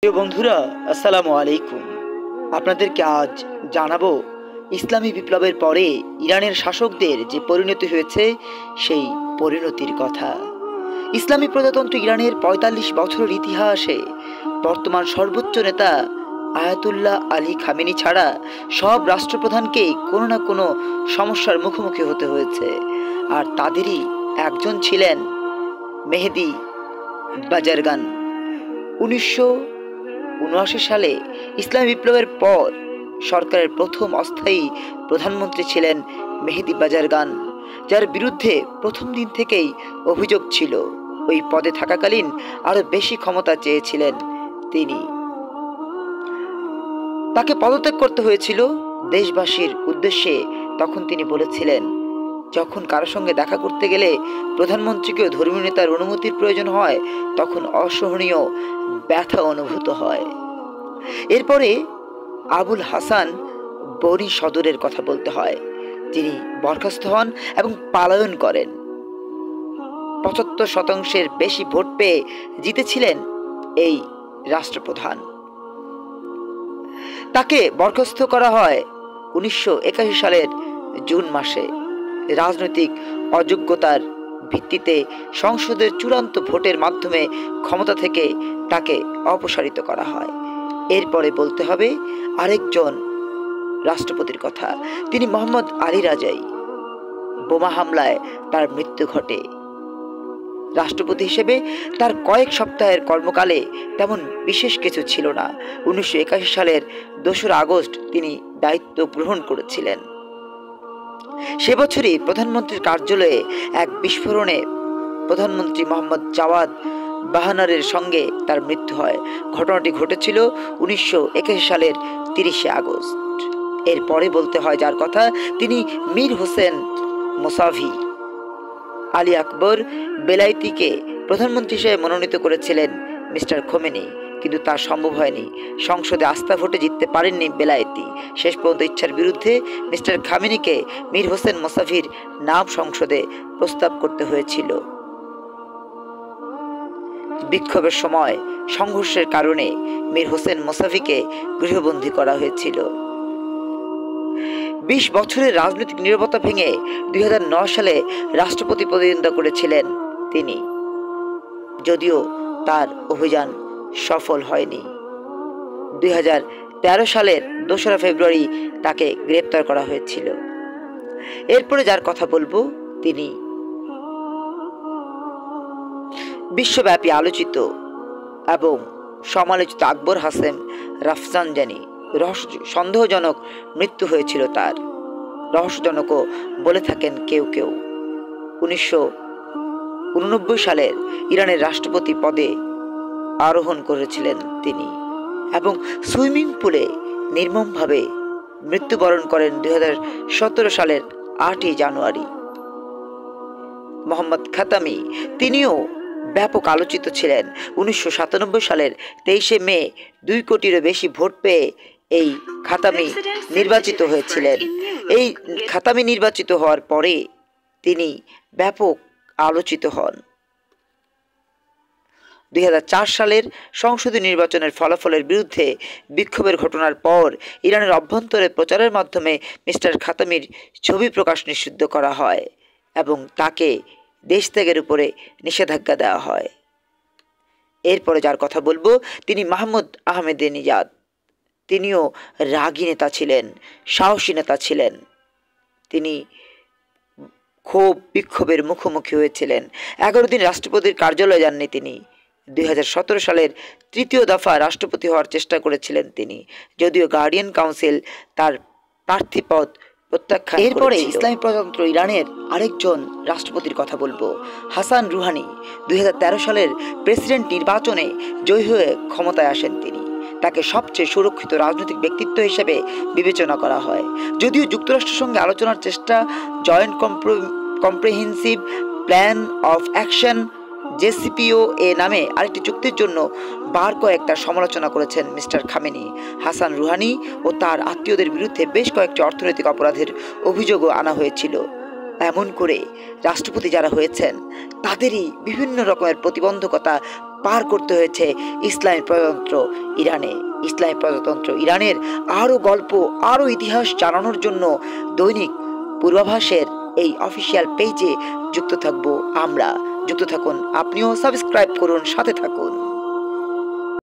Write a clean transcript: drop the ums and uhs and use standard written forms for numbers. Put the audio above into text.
প্রিয় বন্ধুরা, আসসালামু আলাইকুম। আপনাদেরকে আজ জানাবো ইসলামী বিপ্লবের পরে ইরানের শাসকদের যে পরিণতি হয়েছে সেই পরিণতির কথা। ইসলামী প্রজাতন্ত্র ইরানের ৪৫ বছরের ইতিহাসে বর্তমান সর্বোচ্চ নেতা আয়াতুল্লাহ আলী খামেনি ছাড়া সব রাষ্ট্রপ্রধানকেই কোনো না কোনো সমস্যার মুখোমুখি হতে হয়েছে। আর তাদেরই একজন ছিলেন মেহেদি বাজারগান। ১৯৭৯ সালে ইসলামী বিপ্লবের পর সরকারের প্রথম অস্থায়ী প্রধানমন্ত্রী ছিলেন মেহেদি বাজারগান, যার বিরুদ্ধে প্রথম দিন থেকেই অভিযোগ ছিল ওই পদে থাকাকালীন আরো বেশি ক্ষমতা চেয়েছিলেন তিনি। তাকে পদত্যাগ করতে হয়েছিল দেশবাসীর উদ্দেশ্যে। তখন তিনি বলেছিলেন, যখন কারোর সঙ্গে দেখা করতে গেলে প্রধানমন্ত্রীকেও ধর্মীয় নেতার অনুমতির প্রয়োজন হয়, তখন অসহনীয় ব্যথা অনুভূত হয়। এরপরে আবুল হাসান বনি সদরের কথা বলতে হয়। তিনি বরখাস্ত হন এবং পলায়ন করেন। ৭৫% বেশি ভোট পেয়ে জিতেছিলেন এই রাষ্ট্রপ্রধান। তাকে বরখাস্ত করা হয় ১৯৮১ সালের জুন মাসে। রাজনৈতিক অযোগ্যতার ভিত্তিতে সংসদের চূড়ান্ত ভোটের মাধ্যমে ক্ষমতা থেকে তাকে অপসারিত করা হয়। এরপরে বলতে হবে আরেকজন রাষ্ট্রপতির কথা। তিনি মোহাম্মদ আলী রাজাই। বোমা হামলায় তার মৃত্যু ঘটে। রাষ্ট্রপতি হিসেবে তার কয়েক সপ্তাহের কর্মকালে তেমন বিশেষ কিছু ছিল না। ১৯৮১ সালের ২রা আগস্ট তিনি দায়িত্ব গ্রহণ করেছিলেন। সে বছরই প্রধানমন্ত্রীর কার্যালয়ে এক বিস্ফোরণে প্রধানমন্ত্রী মোহাম্মদ জাওয়াদ বাহানারের সঙ্গে তার মৃত্যু হয়। ঘটনাটি ঘটেছিল ১৯৮১ সালের ৩০শে আগস্ট। এরপরে বলতে হয় যার কথা, তিনি মীর হোসেন মোসাভি। আলী আকবর বেলায়েতিকে প্রধানমন্ত্রী হিসেবে মনোনীত করেছিলেন মিস্টার খোমেনি, কিন্তু তা সম্ভব হয়নি। সংসদে আস্থা ভোটে জিততে পারেননি বেলায়েতি। শেষ পর্যন্ত ইচ্ছার বিরুদ্ধে মিস্টার খামেনিকে মীর হোসেন মোসাভির নাম সংসদে প্রস্তাব করতে হয়েছিল। বিক্ষোভের সময় সংঘর্ষের কারণে মীর হোসেন মোসাভিকে গৃহবন্দী করা হয়েছিল। ২০ বছরের রাজনৈতিক নীরবতা ভেঙে ২০০৯ সালে রাষ্ট্রপতি প্রতিদ্বন্দ্বিতা করেছিলেন তিনি, যদিও তার অভিযান সফল হয়নি। ২০১৩ সালের ২রা ফেব্রুয়ারি তাকে গ্রেপ্তার করা হয়েছিল। এরপরে যার কথা বলবো, তিনি বিশ্বব্যাপী আলোচিত এবং সমালোচিত আকবর হাসেম রাফসানজানি। সন্দেহজনক মৃত্যু হয়েছিল তার। রহস্যজনকও বলে থাকেন কেউ কেউ। ১৯৮৯ সালের ইরানের রাষ্ট্রপতি পদে আরোহণ করেছিলেন তিনি এবং সুইমিং পুলে নির্মমভাবে মৃত্যুবরণ করেন ২০১৭ সালের ৮ই জানুয়ারি। মোহাম্মদ খাতামি, তিনিও ব্যাপক আলোচিত ছিলেন। ১৯৯৭ সালের ২৩শে মে ২ কোটিরও বেশি ভোট পেয়ে এই খাতামি নির্বাচিত হয়েছিলেন। এই খাতামি নির্বাচিত হওয়ার পরে তিনি ব্যাপক আলোচিত হন। ২০০৪ সালের সংসদীয় নির্বাচনের ফলাফলের বিরুদ্ধে বিক্ষোভের ঘটনার পর ইরানের অভ্যন্তরে প্রচারের মাধ্যমে মিস্টার খাতামির ছবি প্রকাশ নিষিদ্ধ করা হয় এবং তাকে দেশ ত্যাগের উপরে নিষেধাজ্ঞা দেওয়া হয়। এরপরে যার কথা বলবো, তিনি মাহমুদ আহমেদিনেজাদ। তিনিও রাগী নেতা ছিলেন, সাহসী নেতা ছিলেন। তিনি ক্ষোভ বিক্ষোভের মুখোমুখি হয়েছিলেন। ১১ দিন রাষ্ট্রপতির কার্যালয়ে যাননি তিনি। ২০১৭ সালের ৩য় দফা রাষ্ট্রপতি হওয়ার চেষ্টা করেছিলেন তিনি, যদিও গার্ডিয়ান কাউন্সিল তার প্রার্থী পদ প্রত্যাখ্যান করেছিল। এরপরে ইসলামী প্রজাতন্ত্র ইরানের আরেকজন রাষ্ট্রপতির কথা বলবো, হাসান রুহানি। ২০১৩ সালের প্রেসিডেন্ট নির্বাচনে জয়ী হয়ে ক্ষমতায় আসেন তিনি। তাকে সবচেয়ে সুরক্ষিত রাজনৈতিক ব্যক্তিত্ব হিসেবে বিবেচনা করা হয়। যদিও যুক্তরাষ্ট্রের সঙ্গে আলোচনার চেষ্টা, joint comprehensive plan of action JCPOA নামে আরেকটি চুক্তির জন্য বার কয়েকটা সমালোচনা করেছেন মিস্টার খামেনি। হাসান রুহানি ও তার আত্মীয়দের বিরুদ্ধে বেশ কয়েকটি অর্থনৈতিক অপরাধের অভিযোগও আনা হয়েছিল। এমন করে রাষ্ট্রপতি যারা হয়েছেন তাদেরই বিভিন্ন রকমের প্রতিবন্ধকতা পার করতে হয়েছে ইসলামী প্রজাতন্ত্র ইরানে। ইসলামী প্রজাতন্ত্র ইরানের আরও গল্প, আরও ইতিহাস জানানোর জন্য দৈনিক পূর্বাভাসের এই অফিসিয়াল পেজে যুক্ত থাকবো আমরা। যুক্ত থাকুন, আপনিও সাবস্ক্রাইব করুন, সাথে থাকুন।